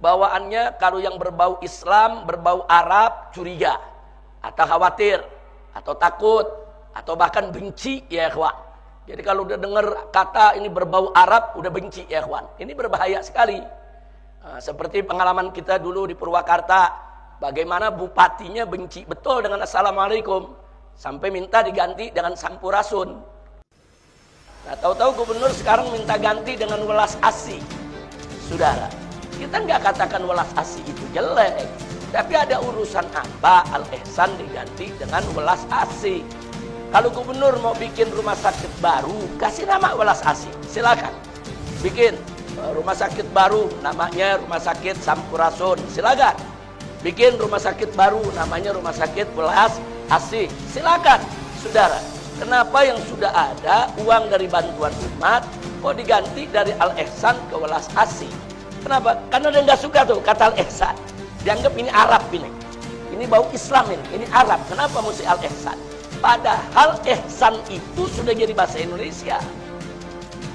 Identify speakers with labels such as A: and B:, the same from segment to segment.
A: bawaannya kalau yang berbau Islam, berbau Arab, curiga atau khawatir atau takut atau bahkan benci ya ikhwan. Jadi kalau udah dengar kata ini berbau Arab udah benci ya ikhwan. Ini berbahaya sekali. Seperti pengalaman kita dulu di Purwakarta, bagaimana bupatinya benci betul dengan assalamualaikum sampai minta diganti dengan sampurasun. Nah, tahu-tahu gubernur sekarang minta ganti dengan welas asih. Saudara, kita nggak katakan welas asih itu jelek, tapi ada urusan apa Al-Ihsan diganti dengan welas asih. Kalau gubernur mau bikin rumah sakit baru, kasih nama welas asih, silakan. Bikin rumah sakit baru, namanya rumah sakit Sampurasun, silakan. Bikin rumah sakit baru, namanya rumah sakit welas asih, silakan. Saudara, kenapa yang sudah ada uang dari bantuan umat kok diganti dari Al-Ihsan ke welas asih? Kenapa? Karena dia nggak suka tuh kata Al-Ihsan. Dianggap ini Arab ini. Ini bau Islam ini Arab. Kenapa mesti Al-Ihsan? Padahal ihsan itu sudah jadi bahasa Indonesia.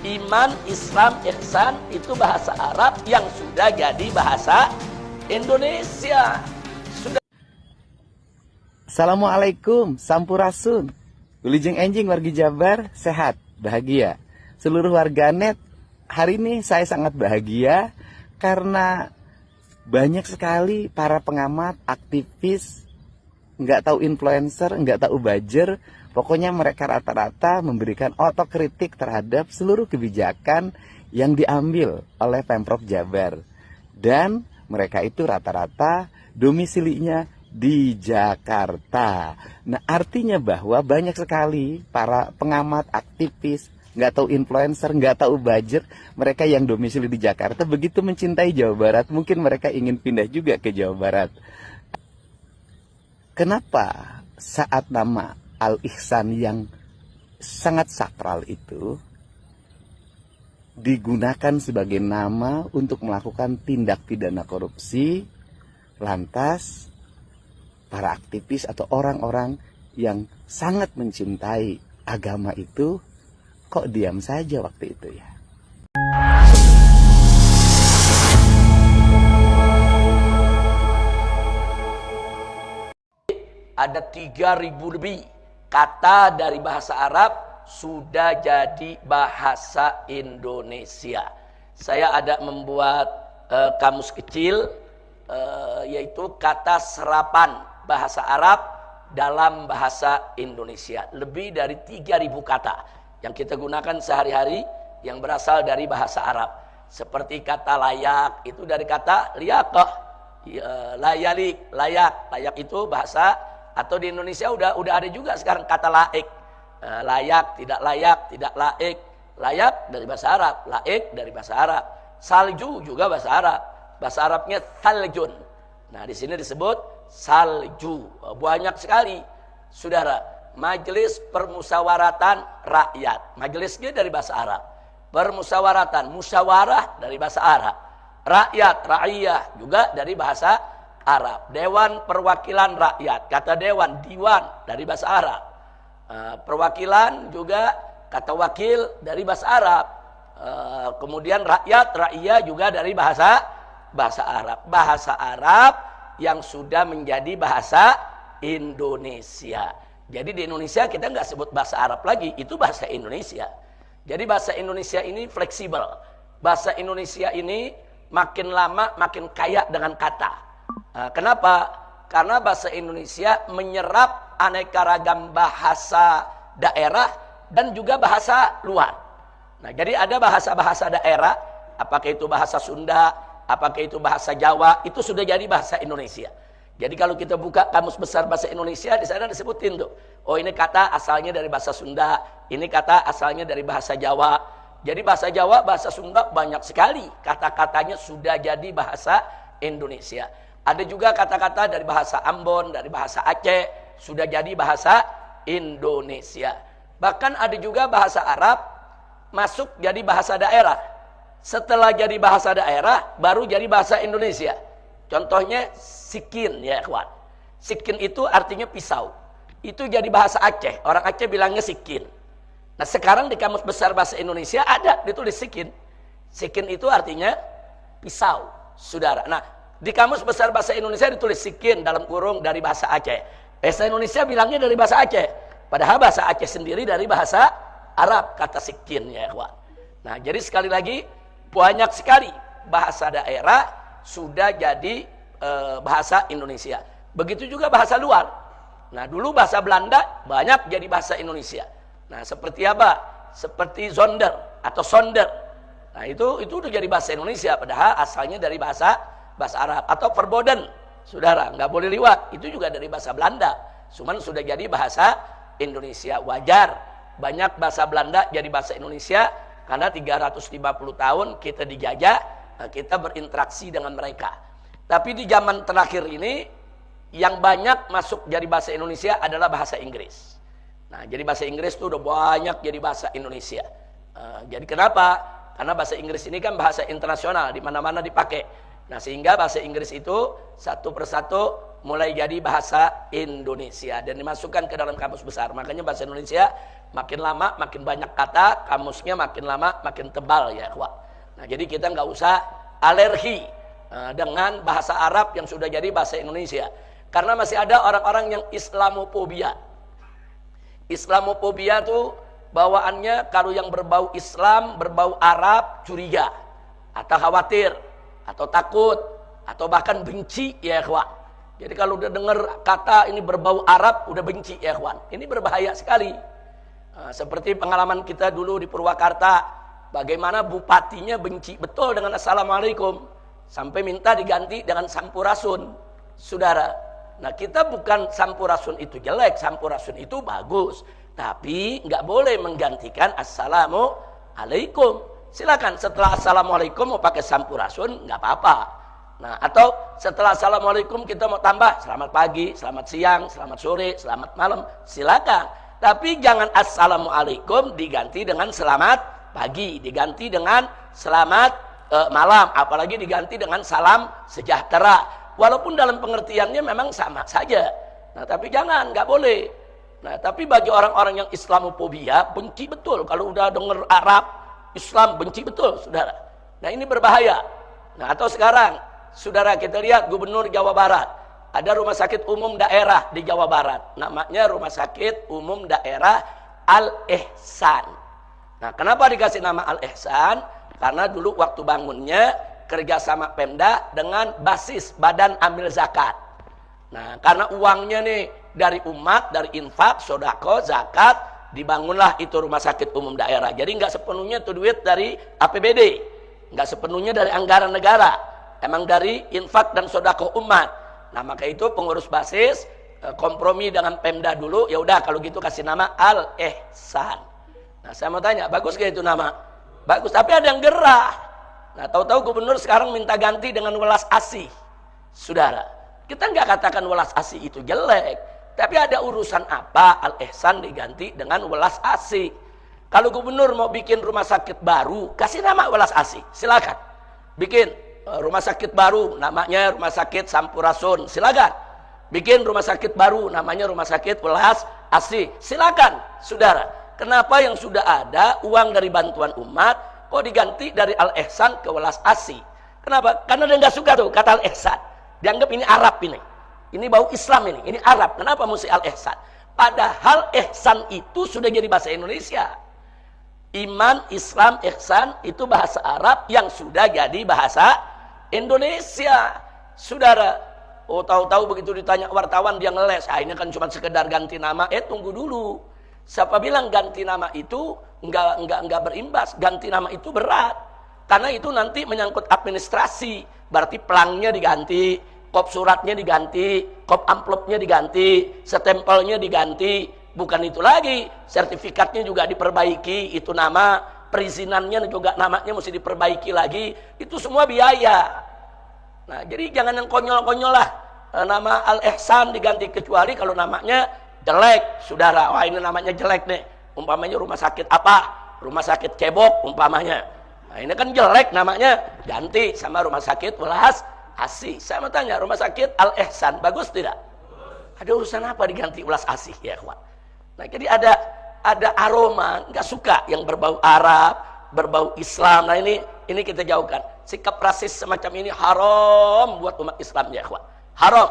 A: Iman, Islam, ihsan itu bahasa Arab yang sudah jadi bahasa Indonesia. Sudah.
B: Assalamualaikum, Sampurasun. Wilujeng enjing wargi Jabar, sehat, bahagia. Seluruh warganet, hari ini saya sangat bahagia karena banyak sekali para pengamat, aktivis, nggak tahu influencer, nggak tahu buzzer, pokoknya mereka rata-rata memberikan otokritik terhadap seluruh kebijakan yang diambil oleh Pemprov Jabar. Dan mereka itu rata-rata domisilinya di Jakarta. Nah, artinya bahwa banyak sekali para pengamat, aktivis, nggak tahu influencer, nggak tahu buzzer, mereka yang domisili di Jakarta begitu mencintai Jawa Barat, mungkin mereka ingin pindah juga ke Jawa Barat. Kenapa saat nama Al-Ihsan yang sangat sakral itu digunakan sebagai nama untuk melakukan tindak pidana korupsi, lantas para aktivis atau orang-orang yang sangat mencintai agama itu kok diam saja waktu itu ya?
A: Ada 3.000 lebih kata dari bahasa Arab sudah jadi bahasa Indonesia. Saya ada membuat kamus kecil, yaitu kata serapan bahasa Arab dalam bahasa Indonesia. Lebih dari 3.000 kata yang kita gunakan sehari-hari yang berasal dari bahasa Arab. Seperti kata layak, itu dari kata liyaqah, layalik, layak itu bahasa. Atau di Indonesia udah ada juga sekarang kata laik. Layak, tidak laik. Layak dari bahasa Arab, laik dari bahasa Arab. Salju juga bahasa Arab. Bahasa Arabnya saljun. Nah, di sini disebut salju. Banyak sekali. Saudara, Majelis Permusyawaratan Rakyat. Majelisnya dari bahasa Arab. Permusyawaratan, musyawarah dari bahasa Arab. Rakyat, ra'iyah juga dari bahasa Arab. Dewan Perwakilan Rakyat, kata dewan, diwan dari bahasa Arab. Perwakilan juga kata wakil dari bahasa Arab. Kemudian rakyat, ra'iyah juga dari bahasa Arab. Bahasa Arab yang sudah menjadi bahasa Indonesia. Jadi di Indonesia kita nggak sebut bahasa Arab lagi, itu bahasa Indonesia. Jadi bahasa Indonesia ini fleksibel. Bahasa Indonesia ini makin lama makin kaya dengan kata. Kenapa? Karena bahasa Indonesia menyerap aneka ragam bahasa daerah dan juga bahasa luar. Nah, jadi ada bahasa-bahasa daerah, apakah itu bahasa Sunda, apakah itu bahasa Jawa, itu sudah jadi bahasa Indonesia. Jadi kalau kita buka kamus besar bahasa Indonesia, di sana disebutin tuh, oh ini kata asalnya dari bahasa Sunda, ini kata asalnya dari bahasa Jawa. Jadi bahasa Jawa, bahasa Sunda banyak sekali kata-katanya sudah jadi bahasa Indonesia. Ada juga kata-kata dari bahasa Ambon, dari bahasa Aceh, sudah jadi bahasa Indonesia. Bahkan ada juga bahasa Arab masuk jadi bahasa daerah. Setelah jadi bahasa daerah, baru jadi bahasa Indonesia. Contohnya sikin ya ikhwan. Sikin itu artinya pisau. Itu jadi bahasa Aceh. Orang Aceh bilangnya sikin. Nah, sekarang di Kamus Besar Bahasa Indonesia ada ditulis sikin. Sikin itu artinya pisau. saudara. Nah, di Kamus Besar Bahasa Indonesia ditulis Sikin dalam kurung dari bahasa Aceh. Bahasa Indonesia bilangnya dari bahasa Aceh. Padahal bahasa Aceh sendiri dari bahasa Arab, kata Sikin ya ikhwan. Nah, jadi sekali lagi banyak sekali bahasa daerah sudah jadi bahasa Indonesia. Begitu juga bahasa luar. Nah, dulu bahasa Belanda banyak jadi bahasa Indonesia. Nah, seperti apa? Seperti zonder atau sonder. Nah, itu udah jadi bahasa Indonesia padahal asalnya dari bahasa Arab. Atau verboden, saudara, nggak boleh liwat, itu juga dari bahasa Belanda, cuman sudah jadi bahasa Indonesia. Wajar banyak bahasa Belanda jadi bahasa Indonesia karena 350 tahun kita dijajah, kita berinteraksi dengan mereka. Tapi di zaman terakhir ini yang banyak masuk jadi bahasa Indonesia adalah bahasa Inggris. Nah, jadi bahasa Inggris itu udah banyak jadi bahasa Indonesia. Jadi kenapa? Karena bahasa Inggris ini kan bahasa internasional, di mana-mana dipakai. Nah, sehingga bahasa Inggris itu satu persatu mulai jadi bahasa Indonesia dan dimasukkan ke dalam kamus besar. Makanya bahasa Indonesia makin lama makin banyak kata, kamusnya makin lama makin tebal ya ikhwan. Nah, jadi kita nggak usah alergi dengan bahasa Arab yang sudah jadi bahasa Indonesia. Karena masih ada orang-orang yang Islamofobia. Islamofobia tuh bawaannya kalau yang berbau Islam, berbau Arab, curiga atau khawatir atau takut atau bahkan benci ya ikhwan. Jadi kalau udah dengar kata ini berbau Arab udah benci ya ikhwan. Ini berbahaya sekali. Seperti pengalaman kita dulu di Purwakarta, bagaimana bupatinya benci betul dengan Assalamualaikum sampai minta diganti dengan Sampurasun, saudara. Nah, kita bukan Sampurasun itu jelek, Sampurasun itu bagus, tapi nggak boleh menggantikan Assalamualaikum. Silakan setelah Assalamualaikum mau pakai Sampurasun nggak apa-apa. Nah, atau setelah Assalamualaikum kita mau tambah selamat pagi, selamat siang, selamat sore, selamat malam, silakan. Tapi jangan Assalamualaikum diganti dengan selamat pagi, diganti dengan selamat malam, apalagi diganti dengan salam sejahtera. Walaupun dalam pengertiannya memang sama saja. Nah, tapi jangan, nggak boleh. Nah, tapi bagi orang-orang yang Islamofobia benci betul kalau udah dengar Arab Islam, benci betul, saudara. Nah, ini berbahaya. Nah, atau sekarang, saudara, kita lihat Gubernur Jawa Barat. Ada rumah sakit umum daerah di Jawa Barat. Namanya Rumah Sakit Umum Daerah Al-Ihsan. Nah, kenapa dikasih nama Al-Ihsan? Karena dulu waktu bangunnya kerjasama Pemda dengan basis Badan Amil Zakat. Nah, karena uangnya nih dari umat, dari infak, sodako, zakat, dibangunlah itu rumah sakit umum daerah. Jadi nggak sepenuhnya itu duit dari APBD, nggak sepenuhnya dari anggaran negara, emang dari infak dan sodako umat. Nah, maka itu pengurus basis kompromi dengan Pemda dulu. Ya udah kalau gitu kasih nama Al-Ihsan. Nah, saya mau tanya, bagus gak itu nama? Bagus, tapi ada yang gerah. Nah, tahu-tahu gubernur sekarang minta ganti dengan welas asih, saudara. Kita nggak katakan welas asih itu jelek. Tapi ada urusan apa Al-Ihsan diganti dengan welas asih? Kalau gubernur mau bikin rumah sakit baru, kasih nama welas asih, silakan. Bikin rumah sakit baru, namanya Rumah Sakit Sampurasun, silakan. Bikin rumah sakit baru, namanya Rumah Sakit Welas Asih, silakan, saudara. Kenapa yang sudah ada uang dari bantuan umat, kok diganti dari Al-Ihsan ke welas asih? Kenapa? Karena dia nggak suka tuh kata Al-Ihsan. Dianggap ini Arab ini. Ini bau Islam ini Arab. Kenapa mesti Al-Ihsan? Padahal ihsan itu sudah jadi bahasa Indonesia. Iman, Islam, ihsan itu bahasa Arab yang sudah jadi bahasa Indonesia. Saudara, tahu-tahu begitu ditanya wartawan dia ngeles. Ini kan cuma sekedar ganti nama. Tunggu dulu. Siapa bilang ganti nama itu enggak berimbas? Ganti nama itu berat. Karena itu nanti menyangkut administrasi. Berarti pelangnya diganti, kop suratnya diganti, kop amplopnya diganti, stempelnya diganti. Bukan itu lagi, sertifikatnya juga diperbaiki, itu nama, perizinannya juga namanya mesti diperbaiki lagi. Itu semua biaya. Nah, jadi jangan yang konyol-konyol lah. Nama Al-Ihsan diganti, kecuali kalau namanya jelek, saudara. Wah, ini namanya jelek nih. Umpamanya rumah sakit apa? Rumah sakit cebok umpamanya. Nah, ini kan jelek namanya, ganti sama Rumah Sakit Welas Asih. Saya mau tanya, Rumah Sakit Al-Ihsan bagus tidak? Ada urusan apa diganti Welas Asih ya, kawan? Nah, jadi ada aroma, nggak suka yang berbau Arab, berbau Islam. Nah, ini kita jauhkan. sikap rasis semacam ini haram buat umat Islam ya ikhwan. Haram.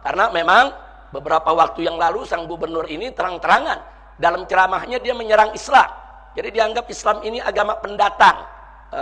A: Karena memang beberapa waktu yang lalu sang gubernur ini terang-terangan dalam ceramahnya dia menyerang Islam. Jadi dianggap Islam ini agama pendatang,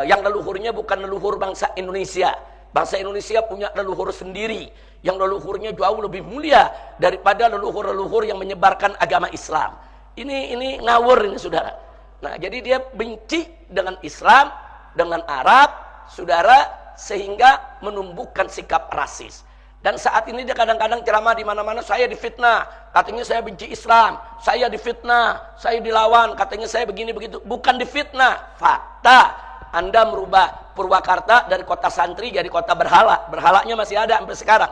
A: yang leluhurnya bukan leluhur bangsa Indonesia. Bangsa Indonesia punya leluhur sendiri yang leluhurnya jauh lebih mulia daripada leluhur-leluhur yang menyebarkan agama Islam. Ini ngawur ini saudara. Nah, jadi dia benci dengan Islam, dengan Arab, saudara, sehingga menumbuhkan sikap rasis. Dan saat ini dia kadang-kadang ceramah di mana-mana, saya difitnah, katanya saya benci Islam, saya difitnah, saya dilawan, katanya saya begini begitu. Bukan difitnah, fakta. Anda merubah Purwakarta dari kota santri jadi kota berhala. Berhalanya masih ada sampai sekarang.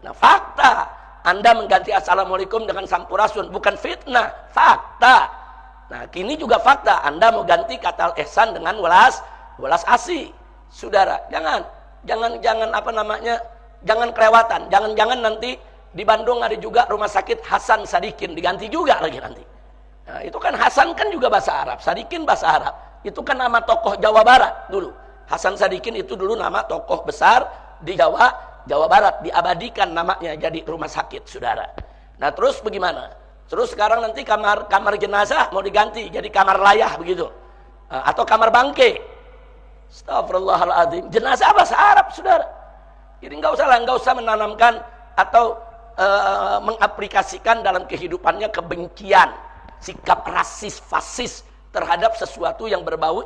A: Nah, fakta. Anda mengganti assalamualaikum dengan sampurasun, bukan fitnah, fakta. Nah, kini juga fakta. Anda mau ganti kata ihsan dengan welas asih. Saudara, jangan apa namanya? Jangan kelewatan. Jangan nanti di Bandung ada juga rumah sakit Hasan Sadikin, diganti juga lagi nanti. Nah, itu kan Hasan kan juga bahasa Arab, Sadikin bahasa Arab. Itu kan nama tokoh Jawa Barat dulu. Hasan Sadikin itu dulu nama tokoh besar di Jawa Barat, diabadikan namanya jadi rumah sakit, saudara. Nah, terus bagaimana? Terus sekarang nanti kamar jenazah mau diganti jadi kamar layah begitu. Atau kamar bangke. Astagfirullahaladzim. Jenazah bahasa Arab, saudara. Jadi nggak usah menanamkan atau mengaplikasikan dalam kehidupannya kebencian, sikap rasis, fasis terhadap sesuatu yang berbau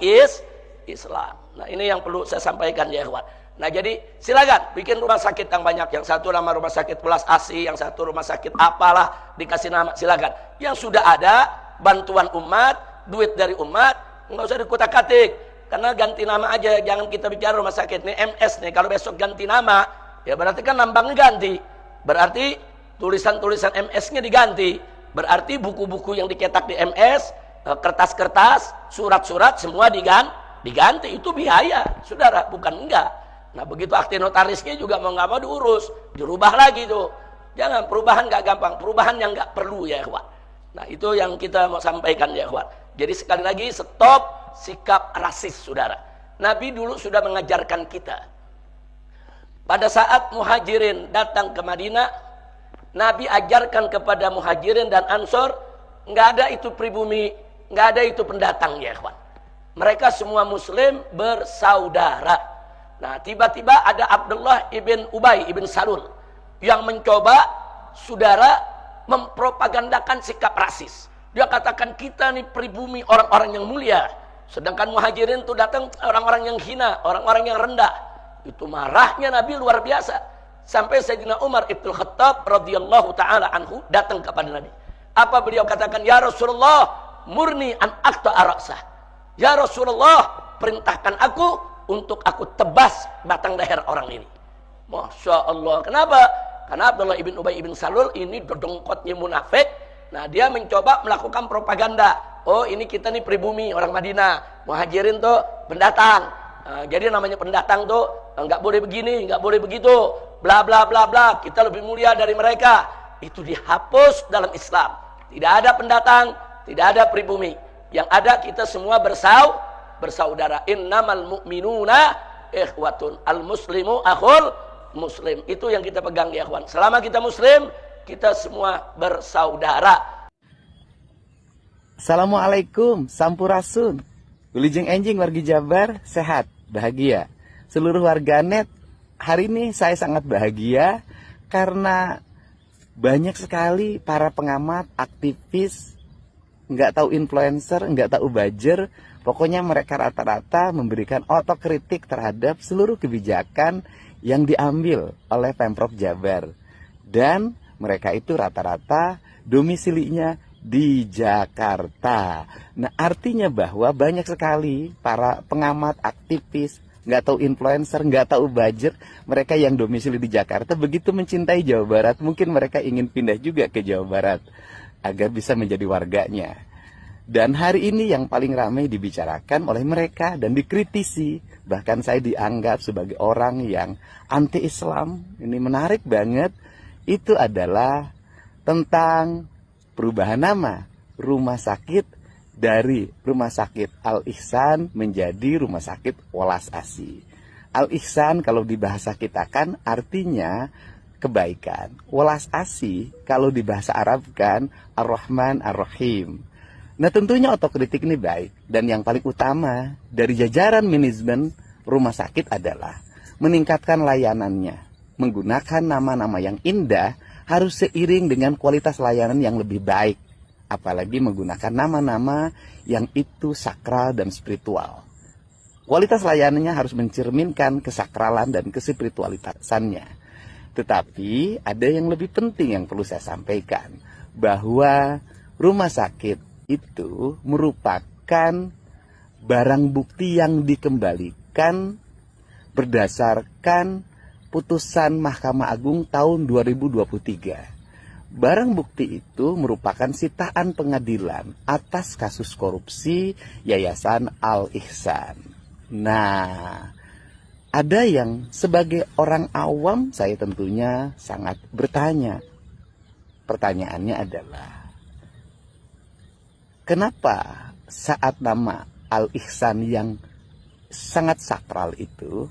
A: Islam. Nah, ini yang perlu saya sampaikan ya ikhwan. Nah, jadi silakan bikin rumah sakit yang banyak. Yang satu nama rumah sakit Welas Asih, yang satu rumah sakit apalah, dikasih nama, silakan. Yang sudah ada bantuan umat, duit dari umat, nggak usah dikutak-katik. Karena ganti nama aja, jangan kita bicara rumah sakit nih MS nih. Kalau besok ganti nama, ya berarti kan nambangnya ganti. Berarti tulisan-tulisan MS-nya diganti. Berarti buku-buku yang dicetak di MS, kertas-kertas, surat-surat semua diganti. Itu biaya, saudara, bukan enggak. Nah, begitu akte notarisnya juga mau nggak mau diurus, dirubah lagi tuh. Jangan, perubahan nggak gampang, perubahan yang nggak perlu ya ikhwan. Nah, itu yang kita mau sampaikan ya ikhwan. Jadi sekali lagi stop sikap rasis, saudara. Nabi dulu sudah mengajarkan kita. Pada saat muhajirin datang ke Madinah, Nabi ajarkan kepada muhajirin dan ansor, nggak ada itu pribumi, nggak ada itu pendatang ya ikhwan. Mereka semua muslim bersaudara. Nah, tiba-tiba ada Abdullah ibn Ubay ibn Salul yang mencoba, saudara, mempropagandakan sikap rasis. Dia katakan kita nih pribumi orang-orang yang mulia. Sedangkan muhajirin itu datang orang-orang yang hina, orang-orang yang rendah. Itu marahnya Nabi luar biasa. Sampai Sayyidina Umar ibn Khattab radhiyallahu ta'ala anhu datang kepada Nabi. Apa beliau katakan? Ya Rasulullah, murni an aqta'a ra'sah. Ya Rasulullah, perintahkan aku untuk aku tebas batang leher orang ini. Masya Allah. Kenapa? Karena Abdullah ibn Ubay ibn Salul ini dodongkotnya munafik. Nah, dia mencoba melakukan propaganda. Oh, ini kita nih pribumi orang Madinah. Muhajirin tuh pendatang. Jadi namanya pendatang tuh nggak boleh begini, nggak boleh begitu. Bla bla bla bla. Kita lebih mulia dari mereka. Itu dihapus dalam Islam. Tidak ada pendatang, tidak ada pribumi. Yang ada kita semua bersaudara. Innamal mu'minuna ikhwatun. Al-muslimu akhul muslim. Itu yang kita pegang ya ikhwan. Selama kita muslim, kita semua bersaudara.
B: Assalamualaikum, sampurasun. Wilujeng enjing wargi Jabar, sehat, bahagia. Seluruh warganet, hari ini saya sangat bahagia karena banyak sekali para pengamat, aktivis, nggak tahu influencer, nggak tahu buzzer. Pokoknya mereka rata-rata memberikan otokritik terhadap seluruh kebijakan yang diambil oleh Pemprov Jabar. Dan mereka itu rata-rata domisilinya di Jakarta. Nah, artinya bahwa banyak sekali para pengamat, aktivis, nggak tahu influencer, nggak tahu buzzer, mereka yang domisili di Jakarta begitu mencintai Jawa Barat, mungkin mereka ingin pindah juga ke Jawa Barat agar bisa menjadi warganya. Dan hari ini yang paling ramai dibicarakan oleh mereka dan dikritisi, bahkan saya dianggap sebagai orang yang anti-Islam. Ini menarik banget. Itu adalah tentang perubahan nama rumah sakit dari Rumah Sakit Al Ihsan menjadi Rumah Sakit Welas Asih. Al-Ihsan kalau di bahasa kita kan artinya kebaikan. Welas asih kalau di bahasa Arab kan Ar-Rahman Ar-Rahim. Nah tentunya otokritik ini baik. Dan yang paling utama dari jajaran manajemen rumah sakit adalah meningkatkan layanannya. Menggunakan nama-nama yang indah harus seiring dengan kualitas layanan yang lebih baik. Apalagi menggunakan nama-nama yang itu sakral dan spiritual. Kualitas layanannya harus mencerminkan kesakralan dan kespiritualitasannya. Tetapi ada yang lebih penting yang perlu saya sampaikan. Bahwa rumah sakit itu merupakan barang bukti yang dikembalikan berdasarkan putusan Mahkamah Agung tahun 2023. Barang bukti itu merupakan sitaan pengadilan atas kasus korupsi Yayasan Al-Ihsan. Nah, ada yang sebagai orang awam saya tentunya sangat bertanya. Pertanyaannya adalah, kenapa saat nama Al-Ihsan yang sangat sakral itu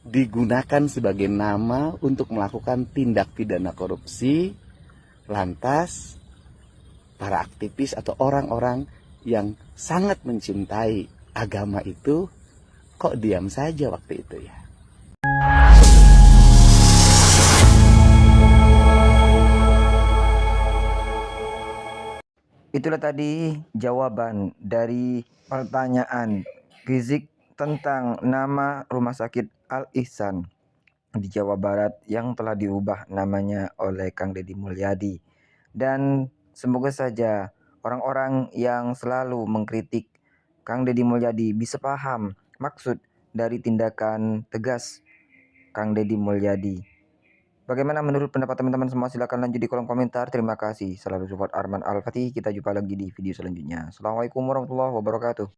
B: digunakan sebagai nama untuk melakukan tindak pidana korupsi, lantas para aktivis atau orang-orang yang sangat mencintai agama itu kok diam saja waktu itu ya?
C: Itulah tadi jawaban dari pertanyaan Rizik tentang nama Rumah Sakit Al-Ihsan di Jawa Barat yang telah diubah namanya oleh Kang Deddy Mulyadi. Dan semoga saja orang-orang yang selalu mengkritik Kang Deddy Mulyadi bisa paham maksud dari tindakan tegas Kang Deddy Mulyadi. Bagaimana menurut pendapat teman-teman semua? Silahkan lanjut di kolom komentar. Terima kasih. Selalu support Arman Al-Fatih. Kita jumpa lagi di video selanjutnya. Assalamualaikum warahmatullahi wabarakatuh.